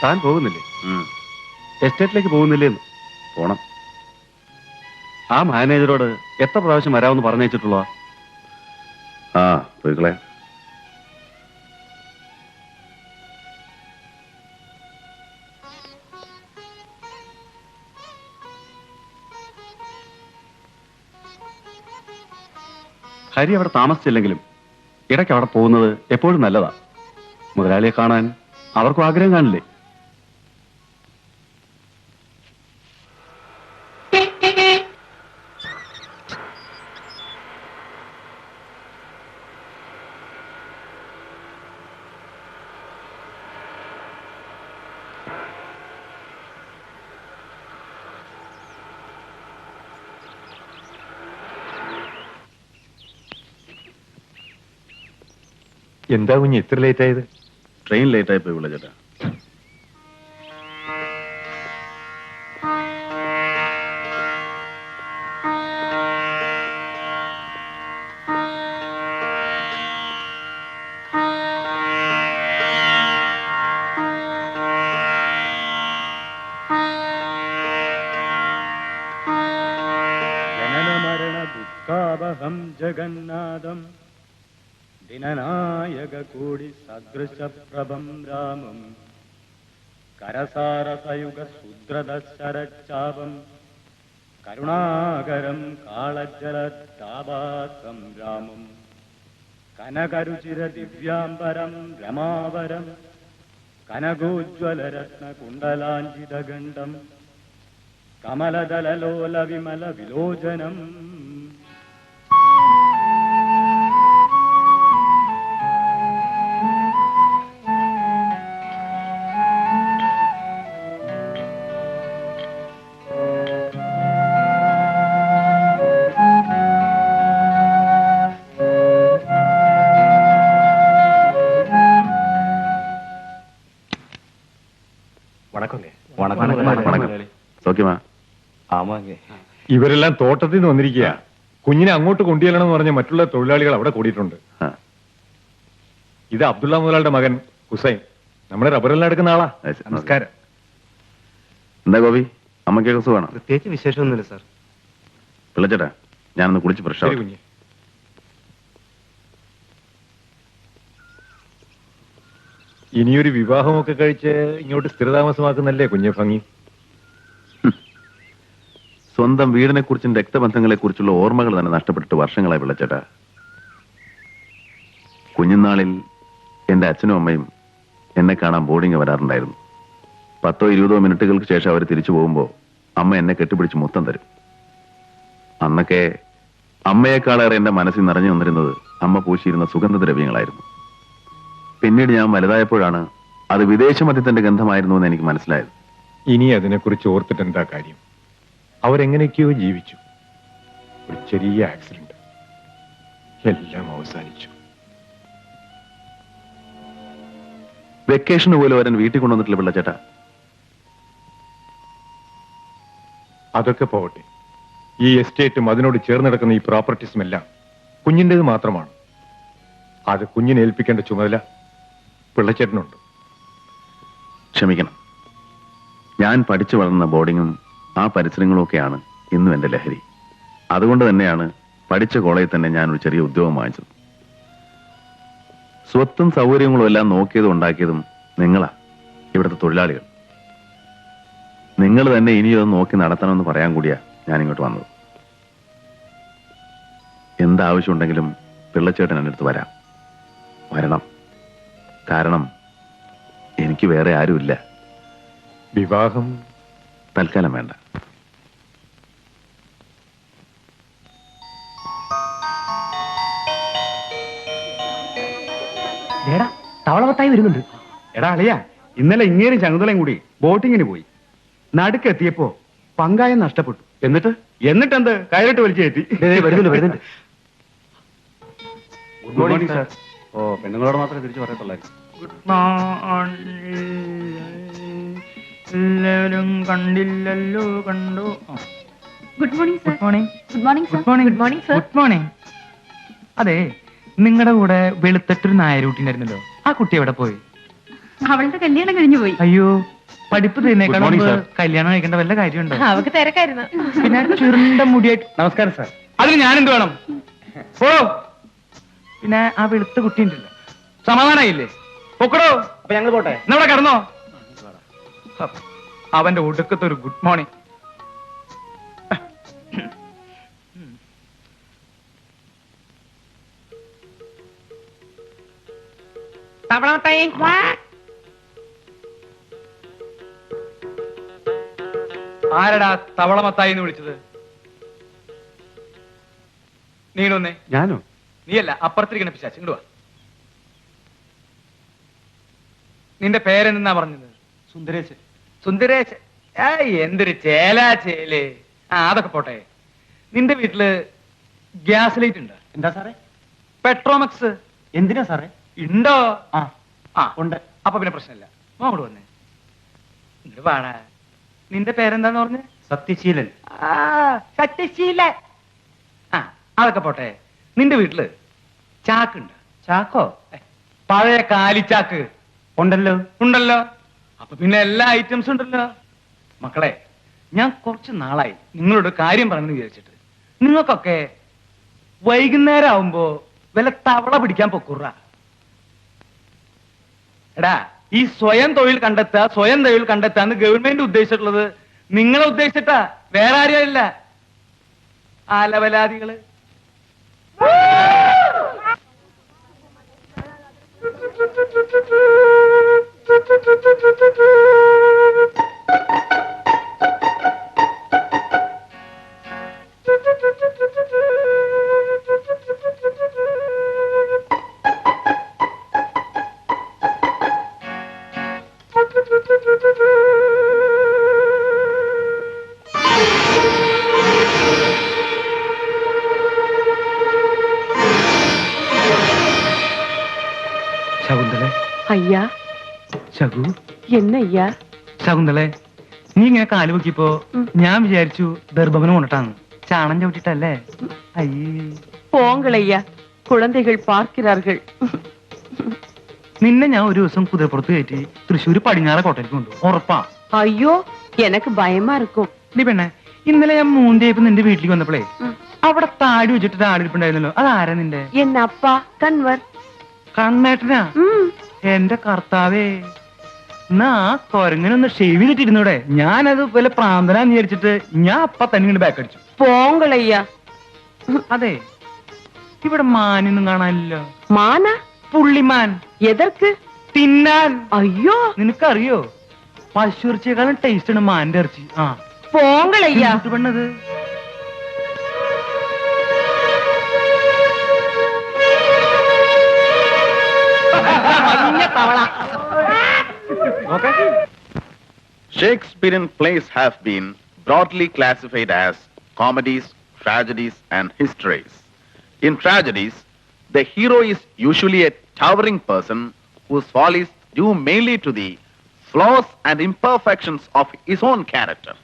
താൻ പോകുന്നില്ലേ? എസ്റ്റേറ്റിലേക്ക് പോകുന്നില്ലേ? പോണം. ആ മാനേജറോട് എത്ര പ്രാവശ്യം വരാമെന്ന് പറഞ്ഞുവെച്ചിട്ടുള്ള? ആ പോയിക്കളെ. ഹരി അവിടെ താമസിച്ചില്ലെങ്കിലും ഇടയ്ക്ക് അവിടെ പോകുന്നത് എപ്പോഴും നല്ലതാ. മുതലാളിയെ കാണാൻ അവർക്കും ആഗ്രഹം കാണില്ലേ? എന്താ കുഞ്ഞ് ഇത്ര ലേറ്റ് ആയത്? ട്രെയിൻ ലേറ്റ് ആയി പോയി വിളിച്ചേട്ടാ. ജനനമരണ ദുഃഖാവഹം ജഗന്നാഥം ദിനനായക കൂടി സദൃശപ്രഭം രാമം കരസാരസയുഗ ശൂദ്രദശരച്ചാപം കരുണാകരം കാളജലതാപാസം രാമം കനകരുചിര ദിവ്യാംബരം രമാവരം കനകോജ്വലരത്ന കുണ്ടലാഞ്ചിതഗണ്ഡം കമലദലലോല വിമല വിലോചനം സൗഖ്യമാ? ഇവരെല്ലാം തോട്ടത്തിൽ നിന്ന് വന്നിരിക്കുക. കുഞ്ഞിനെ അങ്ങോട്ട് കൊണ്ടുചെല്ലണം എന്ന് പറഞ്ഞ മറ്റുള്ള തൊഴിലാളികൾ അവിടെ കൂടിയിട്ടുണ്ട്. ഇത് അബ്ദുള്ള മുതലാളുടെ മകൻ ഹുസൈൻ, നമ്മുടെ റബ്ബറെല്ലാം എടുക്കുന്ന ആളാ. നമസ്കാരം. എന്താ ഗോപി, അമ്മയ്ക്കൊക്കെ സുഖമാണോ? പ്രത്യേകിച്ച് വിശേഷമൊന്നുമില്ല സാർ. പിള്ളച്ചേട്ടാ, ഞാനൊന്ന് കുളിച്ച് ഫ്രഷ് ആവും. കുഞ്ഞ് ഇനിയൊരു വിവാഹമൊക്കെ കഴിച്ച് ഇങ്ങോട്ട് സ്ഥിരതാമസമാക്കുന്നല്ലേ കുഞ്ഞെ ഭംഗി? സ്വന്തം വീടിനെ കുറിച്ചും രക്തബന്ധങ്ങളെ കുറിച്ചുള്ള ഓർമ്മകൾ തന്നെ നഷ്ടപ്പെട്ടിട്ട് വർഷങ്ങളായി പിള്ളച്ചേട്ടാ. കുഞ്ഞുനാളിൽ എന്റെ അച്ഛനും അമ്മയും എന്നെ കാണാൻ ബോർഡിങ് വരാറുണ്ടായിരുന്നു. 10-20 മിനിറ്റുകൾക്ക് ശേഷം അവർ തിരിച്ചു പോകുമ്പോൾ അമ്മ എന്നെ കെട്ടിപ്പിടിച്ച് മുത്തം തരും. അന്നൊക്കെ അമ്മയെക്കാളേറെ എന്റെ മനസ്സിൽ നിറഞ്ഞു വന്നിരുന്നത് അമ്മ പൂശിയിരുന്ന സുഗന്ധദ്രവ്യങ്ങളായിരുന്നു. പിന്നീട് ഞാൻ വലുതായപ്പോഴാണ് അത് വിദേശമദ്യത്തിന്റെ ഗന്ധമായിരുന്നു എന്ന് എനിക്ക് മനസ്സിലായത്. ഇനി അതിനെക്കുറിച്ച് ഓർത്തിട്ട് എന്താ കാര്യം? അവരെങ്ങനെയൊക്കെയോ ജീവിച്ചു. ഒരു ചെറിയ ആക്സിഡന്റ്, എല്ലാം അവസാനിച്ചു. വെക്കേഷന് പോലും അവരൻ വീട്ടിൽ കൊണ്ടുവന്നിട്ടില്ല പിള്ളച്ചേട്ടാ. അതൊക്കെ പോകട്ടെ. ഈ എസ്റ്റേറ്റും അതിനോട് ചേർന്ന് കിടക്കുന്ന ഈ പ്രോപ്പർട്ടീസും എല്ലാം കുഞ്ഞിൻ്റെത് മാത്രമാണ്. അത് കുഞ്ഞിനെ ഏൽപ്പിക്കേണ്ട ചുമതല പിള്ളച്ചേട്ടനുണ്ട്. ക്ഷമിക്കണം, ഞാൻ പഠിച്ചു വളർന്ന ബോർഡിങ്ങും ആ പരിസരങ്ങളും ഒക്കെയാണ് ഇന്നും എന്റെ ലഹരി. അതുകൊണ്ട് തന്നെയാണ് പഠിച്ച കോളേജിൽ തന്നെ ഞാൻ ഒരു ചെറിയ ഉദ്യോഗം വാങ്ങിച്ചത്. സ്വത്തും സൗകര്യങ്ങളും എല്ലാം നോക്കിയതും ഉണ്ടാക്കിയതും നിങ്ങളാ, ഇവിടുത്തെ തൊഴിലാളികൾ. നിങ്ങൾ തന്നെ ഇനിയൊന്ന് നോക്കി നടത്തണമെന്ന് പറയാൻ കൂടിയാ ഞാൻ ഇങ്ങോട്ട് വന്നത്. എന്താവശ്യമുണ്ടെങ്കിലും പിള്ളച്ചേട്ടൻ എൻ്റെ അടുത്ത് വരണം. കാരണം എനിക്ക് വേറെ ആരുമില്ല. വിവാഹം തൽക്കാലം വേണ്ട. തവളവത്തായി വരുന്നുണ്ട്. എടാ അളിയ, ഇന്നലെ ഇങ്ങേരും ചങ്ങുതലയും കൂടി ബോട്ടിങ്ങിന് പോയി. നടുക്കെത്തിയപ്പോ പങ്കായം നഷ്ടപ്പെട്ടു. എന്നിട്ടെന്ത് കയറിട്ട് വലിച്ചു കയറ്റി. വരുന്നുണ്ട്. Good morning sir. ഓ, പെണ്ണുങ്ങളോട് മാത്രമേ തിരിച്ചു പറയത്തുള്ളായിരുന്നു. എല്ലാവരും കണ്ടില്ലല്ലോ, കണ്ടു. Good morning sir. Good morning. Good morning sir. Good morning. Good morning sir. Good morning. അതെ, നിങ്ങളുടെ കൂടെ വെളുത്തട്ടൊരു നായരൂട്ടിണ്ടായിരുന്നല്ലോ, ആ കുട്ടി എവിടെ പോയി? അവളുടെ കല്യാണം കഴിഞ്ഞു പോയി. അയ്യോ പഠിപ്പ് Good morning, തീർന്നേക്കാളും sir. കല്യാണം കഴിക്കേണ്ട വല്ല കാര്യമുണ്ടോ? അവക്ക് തിരക്കായിരുന്നു. പിന്നെ ചുരുണ്ട മുടിയായിട്ട് നമസ്കാരം സാർ. അതിന് ഞാനെന്ത് വേണം? ഓ പിന്നെ ആ വെളുത്ത കുട്ടി ഉണ്ടല്ലോ, സമാധാനായില്ലേ? പൊക്കടോ. അപ്പൊ ഞങ്ങൾ പോട്ടെ. എന്നവിടെ കിടന്നോ? അവന്റെ ഒടുക്കത്തെ ഒരു ഗുഡ് മോർണിംഗ്. ആരടാ തവളമത്തായി എന്ന് വിളിച്ചത്? നീണൊന്നേ. ഞാനോ? നീയല്ല, അപ്പുറത്തിരിക്കണ പിശാച്ച്. ഇങ്ങോട്ട് വാ. നിന്റെ പേരെന്നാ പറഞ്ഞത്? സുന്ദരേശ്. സുന്ദരേശ്. എന്തൊരു ചേലാ ചേല്. അതൊക്കെ പോട്ടെ. നിന്റെ വീട്ടില് ഗ്യാസ് ലൈറ്റ് ഉണ്ട്? എന്താ സാറേ? പെട്രോമക്സ് എന്തിനാ സാറേ? ഉണ്ടോ? ആ ഉണ്ട്. അപ്പൊ പിന്നെ പ്രശ്നമില്ല. അങ്ങോട്ട് വന്നേ. ഇങ്ങോട്ട് പാടാ. നിന്റെ പേരെന്താന്ന് പറഞ്ഞേ? സത്യശീലൻ. സത്യശീല. അതൊക്കെ പോട്ടെ. നിന്റെ വീട്ടില് ചാക്കുണ്ട്? ചാക്കോ? പഴയ കാലിച്ചാക്ക് ഉണ്ടല്ലോ. ഉണ്ടല്ലോ. അപ്പൊ പിന്നെ എല്ലാ ഐറ്റംസും ഉണ്ടല്ലോ. മക്കളെ, ഞാൻ കുറച്ച് നാളായി നിങ്ങളോട് കാര്യം പറഞ്ഞു വിചാരിച്ചിട്ട്. നിങ്ങൾക്കൊക്കെ വൈകുന്നേരം ആവുമ്പോ വല്ല തവള പിടിക്കാൻ പൊക്കുറ. എടാ, ഈ സ്വയം തൊഴിൽ കണ്ടെത്താന്ന് ഗവൺമെന്റ് ഉദ്ദേശിച്ചിട്ടുള്ളത് നിങ്ങളെ ഉദ്ദേശിച്ചിട്ടാ, വേറെ ആരെയല്ല. ആലവലാദികള്. ശകുന്തളെ. ஐயா ശകു. என்ன ஐயா? ശകുന്തളെ, നീ ഇങ്ങനെ കാല് പൊക്കിയപ്പോ ഞാൻ വിചാരിച്ചു ദർഭവനം കൊണ്ടിട്ടാന്ന്. ചാണം ചവിട്ടിട്ടല്ലേ? അയ്യേ. போங்கள் ஐயா, குழந்தைகள் பார்க்கிறார்கள். നിന്നെ ഞാൻ ഒരു ദിവസം കുതിരപ്പുറത്ത് കയറ്റി തൃശ്ശൂർ പടിഞ്ഞാറ കോട്ടയ്ക്ക് കൊണ്ടുപോകും. ഉറപ്പാ. ஐயோ எனக்கு பயமா இருக்கும். നീ പെണ്ണെ, ഇന്നലെ ഞാൻ മൂന്തേപ്പ് നിന്റെ വീട്ടിലേക്ക് വന്നപ്പോഴേ അവിടെ താടി വെച്ചിട്ട് ആടിരിപ്പുണ്ടായിരുന്നല്ലോ. അതാരാ നിന്റെ? என் அப்பா கண்வர். കണ്ണേട്ടനാ? എന്റെ കർത്താവേ, എന്നാ കൊരങ്ങനൊന്ന് ഷേവ് ചെയ്തിട്ടിരുന്നൂടെ? ഞാനത് വല്ല പ്രാന്തനാന്ന് വിചാരിച്ചിട്ട് ഞാൻ അപ്പ തന്നെ ഇങ്ങോട്ട് ബാക്ക് അടിച്ചു. போங்கள் ஐயா. അതെ, ഇവിടെ മാനൊന്നും കാണാനില്ലല്ലോ. மானா? പുള്ളിമാൻ. எதற்கு? തിന്നാൻ. ஐயோ നിനക്കറിയോ, പശുർച്ചയെക്കാളും ടേസ്റ്റ് ആണ് മാന്റെ ഇറച്ചി. போங்கள் ஐயா. പെണ്ണത്. Shakespearean plays have been broadly classified as comedies, tragedies, and histories. In tragedies, the hero is usually a towering person whose fall is due mainly to the flaws and imperfections of his own character.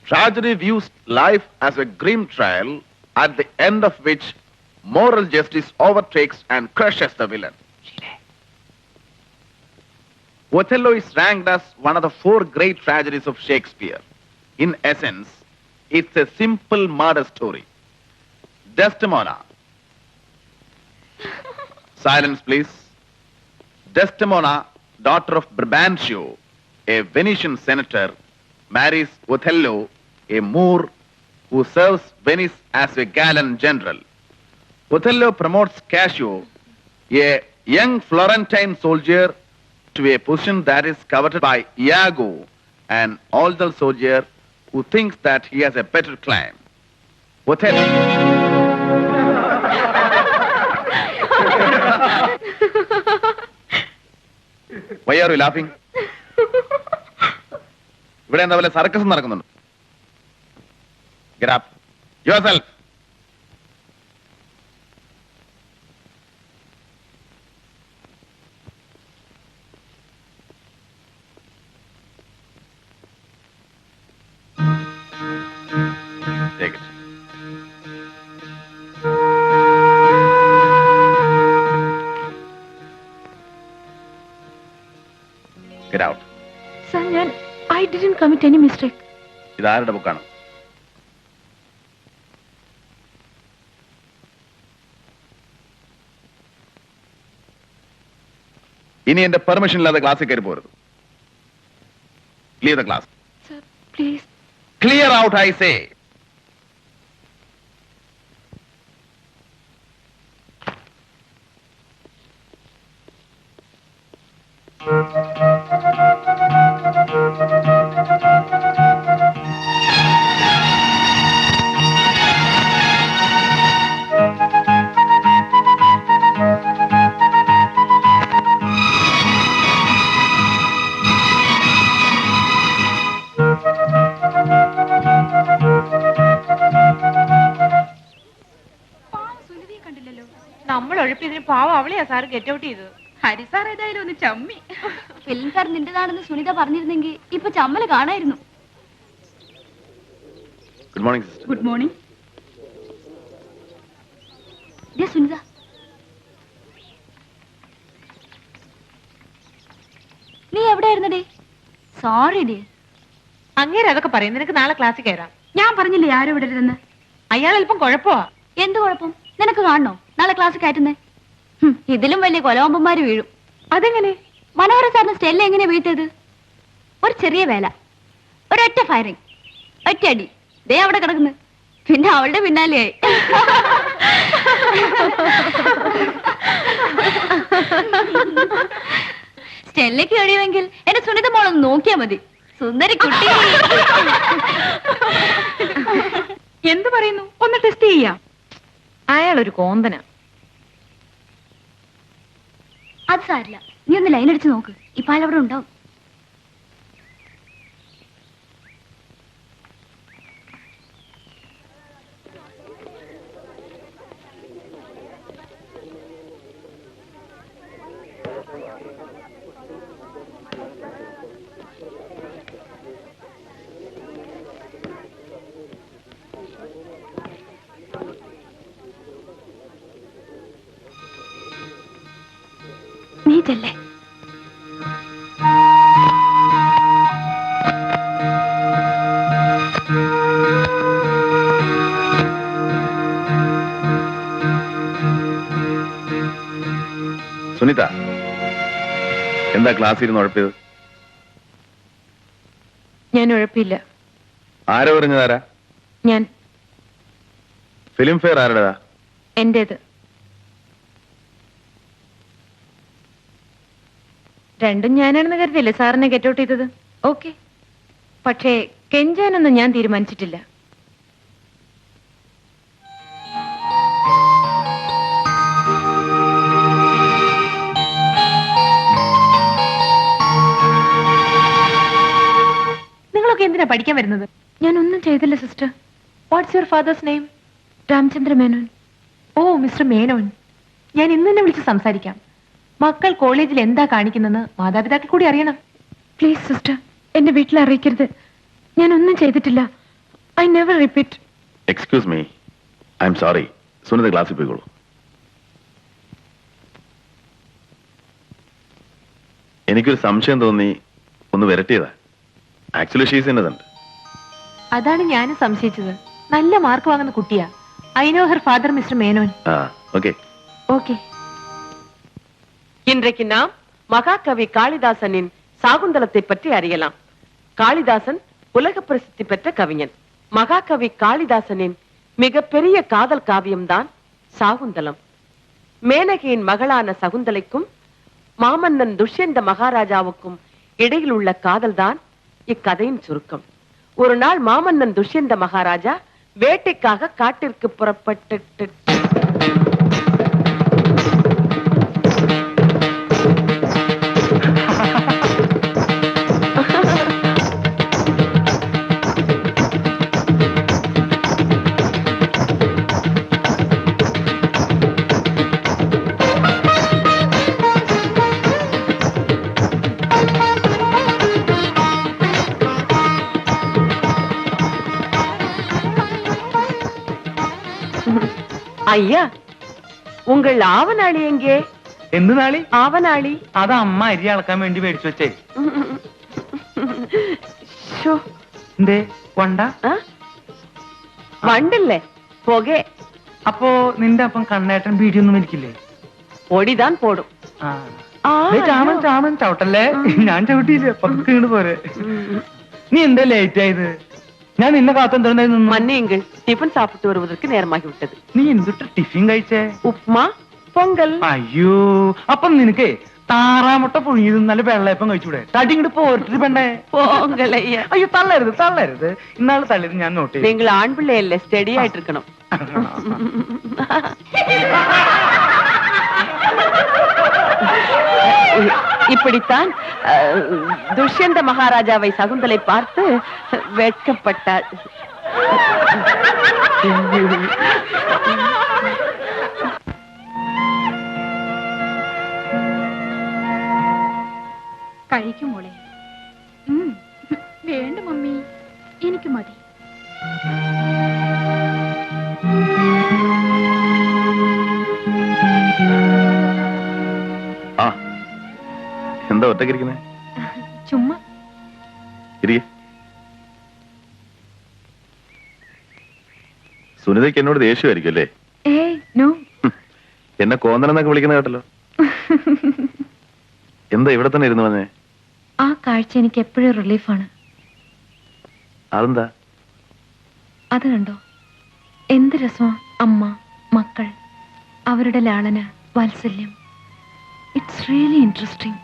Tragedy views life as a grim trial, at the end of which moral justice overtakes and crushes the villain. Othello is ranked as one of the 4 great tragedies of Shakespeare. In essence, it's a simple murder story. Desdemona. Silence, please. Desdemona, daughter of Brabantio, a Venetian senator, marries Othello, a Moor who serves Venice as a gallant general. Othello promotes Cassio, a young Florentine soldier, to a position that is coveted by Iago, an older soldier who thinks that he has a better claim. Othello. Why are you laughing? ഇവിടെ എന്താ പോലെ circus നടക്കുന്നുണ്ട്. Get up. Yourself. Take it. Get out. Sir ഞാൻ I didn't commit any mistake. ഇതാരുടെ ബുക്കാണ്? ഇനി എന്റെ permission ഇല്ലാതെ ക്ലാസ്സിൽ കയറി പോരുത്. Leave the class. Sir please. Clear out I say. നമ്മൾ ഒഴിപ്പിയതിന് പാവം അവളെയാ സാർ ഗെറ്റ് ഔട്ട് ചെയ്തത്. ഹരിസാർ ഏതായാലും ഒന്ന് ചമ്മി. ഫിലിം ഫെയർ നിന്റേതാണെന്ന് സുനിത പറഞ്ഞിരുന്നെങ്കിൽ ഇപ്പൊ ചമ്മല് കാണായിരുന്നു. Good morning sister. Good morning. Sunitha, നീ എവിടെയായിരുന്നടേ? Sorry day. അങ്ങേരെ അതൊക്കെ പറയും. നിനക്ക് നാളെ ക്ലാസ്സിൽ കയറാം. ഞാൻ പറഞ്ഞില്ലേ ആരും വിടരുതെന്ന്. അയാൾ അല്പം കുഴപ്പമാ. എന്ത് കുഴപ്പം? നിനക്ക് കാണണോ നാളെ ക്ലാസ് കയറ്റുന്നേ? ഇതിലും വലിയ കൊലവമ്പന്മാര് വീഴും. അതെങ്ങനെ? മനോഹര സാറിന് സ്റ്റെല്ല എങ്ങനെ വീഴ്ത്തിയത്? ഒരു ചെറിയ വേല, ഒരൊറ്റ ഫയറിങ്, ഒറ്റ അടി, ദേ അവിടെ കിടക്കുന്നു. പിന്നെ അവളുടെ പിന്നാലെയായി. സ്റ്റെല്ലയ്ക്ക് കഴിയുമെങ്കിൽ എന്റെ സുനിത മോളൊന്ന് നോക്കിയാ മതി. സുന്ദരി കുട്ടി. എന്ത് പറയുന്നു? ഒന്ന് ടെസ്റ്റ് ചെയ്യാം. അയാൾ ഒരു കോന്തന. അത് സാരില്ല, നീ ഒന്ന് ലൈൻ അടിച്ച് നോക്ക്. ഇപ്പൊ അയാൾ അവിടെ ഉണ്ടാവും. നീ ചെല്ലേ. സുനിത, എന്താ ക്ലാസ്സിൽ ഇരുന്ന് ഉഴപ്പിയത്? ഞാൻ ഉഴപ്പില്ല. ആരോ പറഞ്ഞതാരാ? ഞാൻ. ഫിലിം ഫെയർ ആരുടേതാ? എന്റേത്. രണ്ടും ഞാനാണെന്ന് കരുതില്ലേ സാറിനെ ഗെറ്റ് ഔട്ട് ചെയ്തത്? ഓക്കെ. പക്ഷേ കെഞ്ചാനൊന്നും ഞാൻ തീരുമാനിച്ചിട്ടില്ല. നിങ്ങളൊക്കെ എന്തിനാ പഠിക്കാൻ വരുന്നത്? ഞാനൊന്നും ചെയ്തില്ല sister. What's your father's name? Ramachandra Menon. Oh mister Menon, ഞാൻ ഇന്ന് തന്നെ വിളിച്ച് സംസാരിക്കാം. മക്കൾ കോളേജിൽ എന്താ കാണിക്കുന്നെന്ന് മാതാപിതാക്കൾ കൂടി അറിയണം. പ്ലീസ് സിസ്റ്റർ, എന്റെ വീട്ടിൽ അറിയിക്കരുത്. ഞാൻ ഒന്നും ചെയ്തിട്ടില്ല. I never repeat. Excuse me, I am sorry. Sunitha ക്ലാസ്സിൽ പോയിക്കോളൂ. എനിക്കൊരു സംശയം തോന്നി, ഒന്ന് വരട്ടിയതാ. Actually she's Innocent. അതാണ് ഞാനും സംശയിച്ചത്. നല്ല മാർക്ക് വാങ്ങുന്ന കുട്ടിയാ. I know her father mister Menon. Okay okay. இன்றைக்கு நாம் மகாகவி காளிதாசனின் சாகுந்தலத்தை பற்றி அறியலாம். காளிதாசன் உலக பிரசித்தி பெற்ற கவிஞன். மகாகவி காளிதாசனின் மிகப்பெரிய காதல் காவியம்தான் சாகுந்தலம். மேனகையின் மகளான சகுந்தலைக்கும் மாமன்னன் துஷ்யந்த மகாராஜாவுக்கும் இடையில் உள்ள காதல்தான் இக்கதையின் சுருக்கம். ஒரு நாள் மாமன்னன் துஷ்யந்த மகாராஜா வேட்டைக்காக காட்டிற்கு புறப்பட்டு ஐயா, உங்கள் ஆவனாளி எங்கே? എന്ത് നാളി? ആവനാളി. അത് അമ്മ അരി അളക്കാൻ വേണ്ടി മേടിച്ചു വെച്ചേ. എന്തേ വണ്ട? വണ്ടില്ലേ പുകേ. അപ്പോ നിന്റെ അപ്പം കണ്ണേട്ടൻ ബീഡിയൊന്നും വലിക്കില്ലേ? പൊടിതാൻ പോടും. ചാമൻ ചാമൻ ചവിട്ടല്ലേ, ഞാൻ ചവിട്ടിയില്ലേ, പക്കീണ് പോരെ. നീ എന്താ ലേറ്റ് ആയത്? ഞാൻ നിന്നെ കാത്തെന്തായിരുന്നു? മന്നയെങ്കിൽ ടിഫിൻ സാപ്പിട്ട് വരുവதற்கு നേരമാക്കി വിട്ടത്. നീ എന്തിട്ട് ടിഫിൻ കഴിച്ചേ? ഉപ്മാ പൊങ്കൽ. അയ്യോ, അപ്പം നിനക്ക് താറാമുട്ട പുഴുങ്ങിയത് നല്ല വെള്ളയപ്പം കഴിച്ചൂടെ? തടി ഇങ്ങോട്ട് പോരിട്ട് പെണ്ണേ. പൊങ്കലയ്യ. അയ്യോ തള്ളരുത് തള്ളരുത്, ഇന്നാള് തള്ളിയത് ഞാൻ നോട്ട് ചെയ്തു. നിങ്ങൾ ആൺപിള്ളയല്ലേ, സ്റ്റഡി ആയിട്ടിരിക്കണം. இப்படித்தான் துஷ்யந்த மகாராஜாவை சகுந்தலை பார்த்து வெட்கப்பட்டாள். കഴിക്കും മോളെ. വേണ്ട മമ്മി, എനിക്ക് മതി. ആ എന്താ ഒറ്റക്കിരിക്കുന്നേ? ചുമ്മാ സുനിതയ്ക്ക് എന്നോട് ദേഷ്യമായിരിക്കും അല്ലേ? നോ. എന്നെ കോന്നലെന്നൊക്കെ വിളിക്കുന്ന കേട്ടല്ലോ. എന്താ ഇവിടെ തന്നെ ഇരുന്നു വന്നേ? ആ കാഴ്ച എനിക്ക് എപ്പോഴും റിലീഫാണ്. അതെന്താ? അത് കണ്ടോ, എന്ത് രസമാ. അമ്മ, മക്കൾ, അവരുടെ ലാളന, വാത്സല്യം. It's really interesting.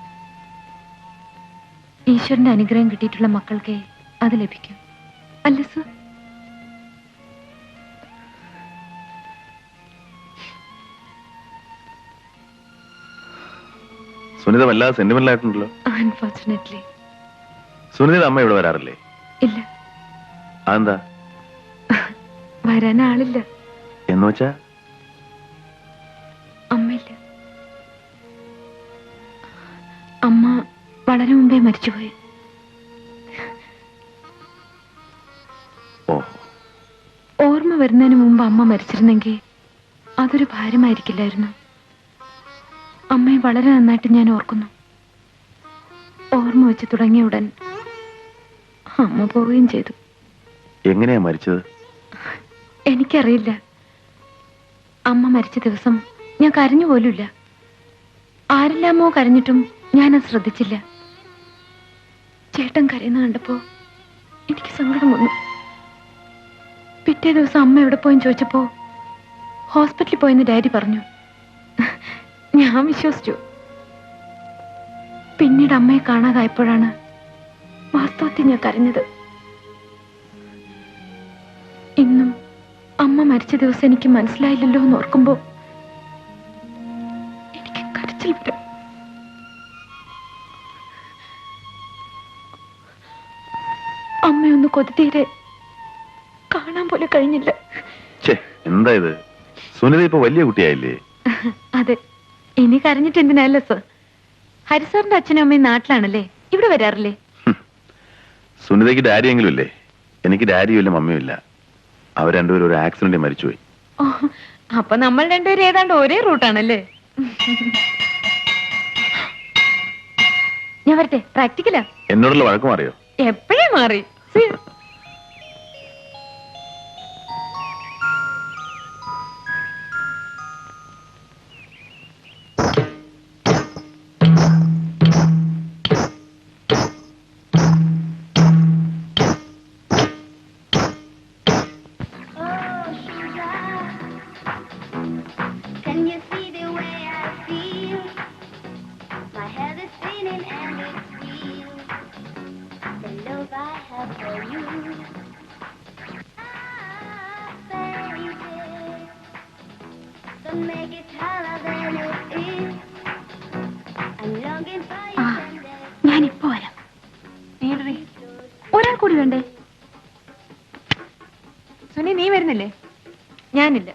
ഈശ്വരന്റെ അനുഗ്രഹം കിട്ടിയിട്ടുള്ള മക്കൾക്ക് അത് ലഭിക്കും, അല്ല സർ? സുനിത വല്ലാതെ സെന്റിമെന്റൽ ആയിട്ടുണ്ടല്ലോ. അൺഫോർച്ചുനേറ്റ്ലി. സുനിതയുടെ അമ്മ ഇവിടെ വരാറില്ലേ? ഇല്ല. അതെന്താ? വരാൻ ആളില്ല. എന്ന് വെച്ചാ? അമ്മയില്ല. അമ്മ വളരെ മുമ്പേ മരിച്ചുപോയി. ഓർമ്മ വരുന്നതിന് മുമ്പ് അമ്മ മരിച്ചിരുന്നെങ്കിൽ അതൊരു ഭാരമായിരിക്കില്ലായിരുന്നു. അമ്മയെ വളരെ നന്നായിട്ട് ഞാൻ ഓർക്കുന്നു. ഓർമ്മ വെച്ച് തുടങ്ങിയ ഉടൻ അമ്മ പോവുകയും ചെയ്തു. എങ്ങനെയാ മരിച്ചത്? എനിക്കറിയില്ല. അമ്മ മരിച്ച ദിവസം ഞാൻ കരഞ്ഞു പോലുമില്ല. ആരെല്ലാമോ കരഞ്ഞിട്ടും ഞാനത് ശ്രദ്ധിച്ചില്ല. ചേട്ടൻ കരയുന്ന കണ്ടപ്പോ എനിക്ക് സങ്കടം വന്നു. പിറ്റേ ദിവസം അമ്മ എവിടെ പോയെന്ന് ചോദിച്ചപ്പോ ഹോസ്പിറ്റലിൽ പോയെന്ന് ഡാഡി പറഞ്ഞു. ഞാൻ വിശ്വസിച്ചു. പിന്നീട് അമ്മയെ കാണാതായപ്പോഴാണ് വാസ്തവത്തിൽ ഞാൻ കരഞ്ഞത്. ഇന്നും അമ്മ മരിച്ച ദിവസം എനിക്ക് മനസ്സിലായില്ലല്ലോ എന്ന് ഓർക്കുമ്പോ എനിക്ക് കരച്ചിൽ വരും. അമ്മയൊന്ന് കൊതിതീരെ കാണാൻ പോലെ കഴിഞ്ഞില്ല. എന്താ ഇത്? സുനിത ഇപ്പൊ വലിയ കുട്ടിയായില്ലേ? അതെ. ഇനി കരഞ്ഞിട്ട് എന്തിനല്ല സർ? ഹരിസാറിന്റെ അച്ഛനും അമ്മയും നാട്ടിലാണല്ലേ, ഇവിടെ വരാറില്ലേ? സുനിതയ്ക്ക് ഡാഡിയെങ്കിലും ഇല്ലേ? എനിക്ക് ഡാഡിയും ഇല്ല, മമ്മിയും ഇല്ല. അവർ രണ്ടുപേരും ഒരു ആക്സിഡന്റിൽ മരിച്ചുപോയി. അപ്പൊ നമ്മൾ രണ്ടുപേരും ഏതാണ്ട് ഒരേ റൂട്ടാണല്ലേ? ഞാൻ വരട്ടെ, പ്രാക്ടിക്കലാ. എന്നോടുള്ള വഴക്ക് മാറിയോ? എപ്പോഴേ മാറി. ഞാനിപ്പോ വരാം. ഒരാൾ കൂടി വേണ്ടേ? സുനി, നീ വരുന്നില്ലേ? ഞാനില്ല.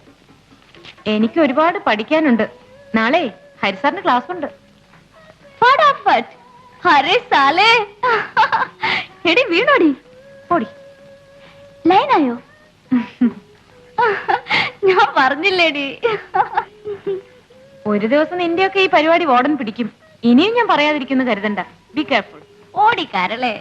എനിക്ക് ഒരുപാട് പഠിക്കാനുണ്ട്. നാളെ ഹരിസാറിന് ക്ലാസ് ഉണ്ട്. എടി വീണോടി. ഓടി. ലൈനായോ? ഞാൻ പറഞ്ഞില്ലേടി. ഒരു ദിവസം നിന്റെയൊക്കെ ഈ പരിപാടി വാർഡൻ പിടിക്കും. ഇനിയും ഞാൻ പറയാതിരിക്കുന്നു കരുതണ്ട. Be careful. ഓടിക്കാരല്ലേ